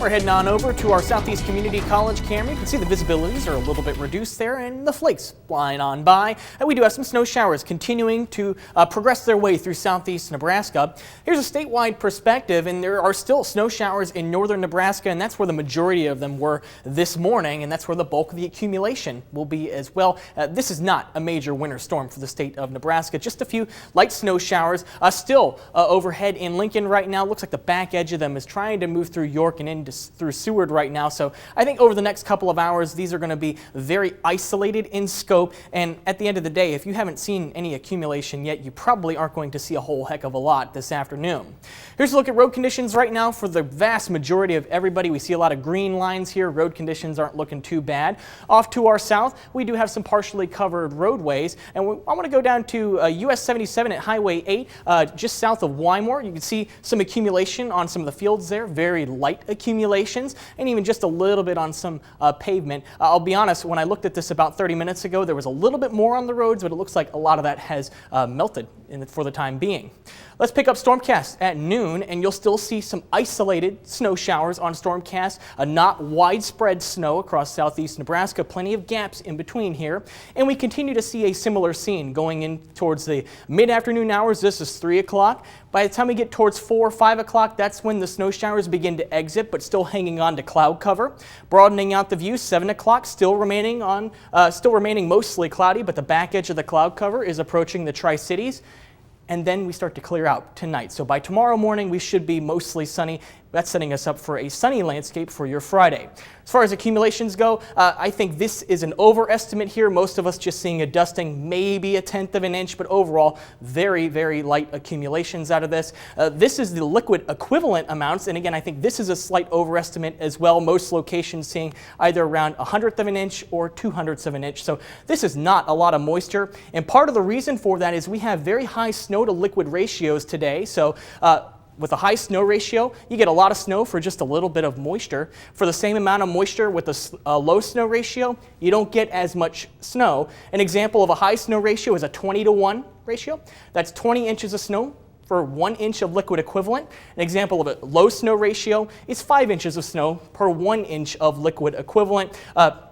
We're heading on over to our Southeast Community College camera. You can see the visibilities are a little bit reduced there and the flakes flying on by. And we do have some snow showers continuing to progress their way through southeast Nebraska. Here's a statewide perspective, and there are still snow showers in northern Nebraska, and that's where the majority of them were this morning, and that's where the bulk of the accumulation will be as well. This is not a major winter storm for the state of Nebraska. Just a few light snow showers still overhead in Lincoln right now. Looks like the back edge of them is trying to move through York and through Seward right now. So I think over the next couple of hours, these are going to be very isolated in scope. And at the end of the day, if you haven't seen any accumulation yet, you probably aren't going to see a whole heck of a lot this afternoon. Here's a look at road conditions right now for the vast majority of everybody. We see a lot of green lines here. Road conditions aren't looking too bad. Off to our south, we do have some partially covered roadways. And I want to go down to US 77 at Highway 8, just south of Wymore. You can see some accumulation on some of the fields there, very light accumulations, and even just a little bit on some pavement. I'll be honest, when I looked at this about 30 minutes ago, there was a little bit more on the roads, but it looks like a lot of that has melted for the time being. Let's pick up Stormcast at noon, and you'll still see some isolated snow showers on Stormcast, not widespread snow across southeast Nebraska, plenty of gaps in between here, and we continue to see a similar scene going in towards the mid-afternoon hours. This is 3 o'clock. By the time we get towards 4 or 5 o'clock, that's when the snow showers begin to exit, but still hanging on to cloud cover. Broadening out the view, 7 o'clock, still remaining mostly cloudy, but the back edge of the cloud cover is approaching the Tri-Cities. And then we start to clear out tonight. So by tomorrow morning, we should be mostly sunny. That's setting us up for a sunny landscape for your Friday. As far as accumulations go, I think this is an overestimate here. Most of us just seeing a dusting, maybe a 1/10 of an inch, but overall, very, very light accumulations out of this. This is the liquid equivalent amounts, and again, I think this is a slight overestimate as well. Most locations seeing either around 1/100 of an inch or 2/100 of an inch. So this is not a lot of moisture, and part of the reason for that is we have very high snow to liquid ratios today. So with a high snow ratio, you get a lot of snow for just a little bit of moisture. For the same amount of moisture with a low snow ratio, you don't get as much snow. An example of a high snow ratio is a 20-to-1 ratio. That's 20 inches of snow for 1 inch of liquid equivalent. An example of a low snow ratio is 5 inches of snow per 1 inch of liquid equivalent.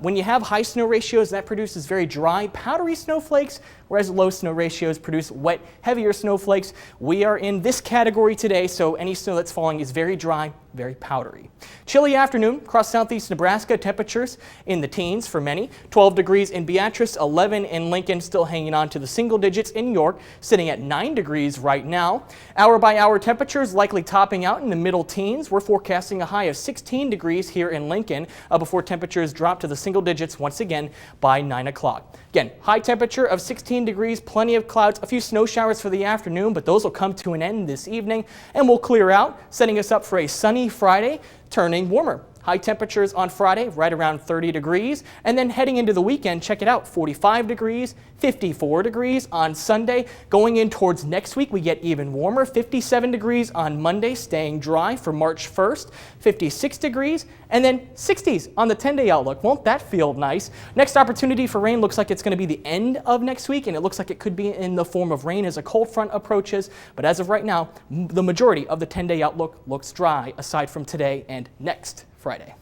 When you have high snow ratios, that produces very dry, powdery snowflakes, whereas low snow ratios produce wet, heavier snowflakes. We are in this category today, so any snow that's falling is very dry, very powdery. Chilly afternoon across southeast Nebraska, temperatures in the teens for many. 12 degrees in Beatrice, 11 in Lincoln, still hanging on to the single digits in York, sitting at 9 degrees right now. Hour by hour temperatures likely topping out in the middle teens. We're forecasting a high of 16 degrees here in Lincoln before temperatures drop to the single digits once again by 9 o'clock. Again, high temperature of 16 degrees, plenty of clouds, a few snow showers for the afternoon, but those will come to an end this evening and will clear out, setting us up for a sunny Friday, turning warmer. High temperatures on Friday, right around 30 degrees. And then heading into the weekend, check it out, 45 degrees, 54 degrees on Sunday. Going in towards next week, we get even warmer, 57 degrees on Monday, staying dry for March 1st, 56 degrees, and then 60s on the 10-day outlook. Won't that feel nice? Next opportunity for rain looks like it's going to be the end of next week, and it looks like it could be in the form of rain as a cold front approaches. But as of right now, the majority of the 10-day outlook looks dry, aside from today and next Friday.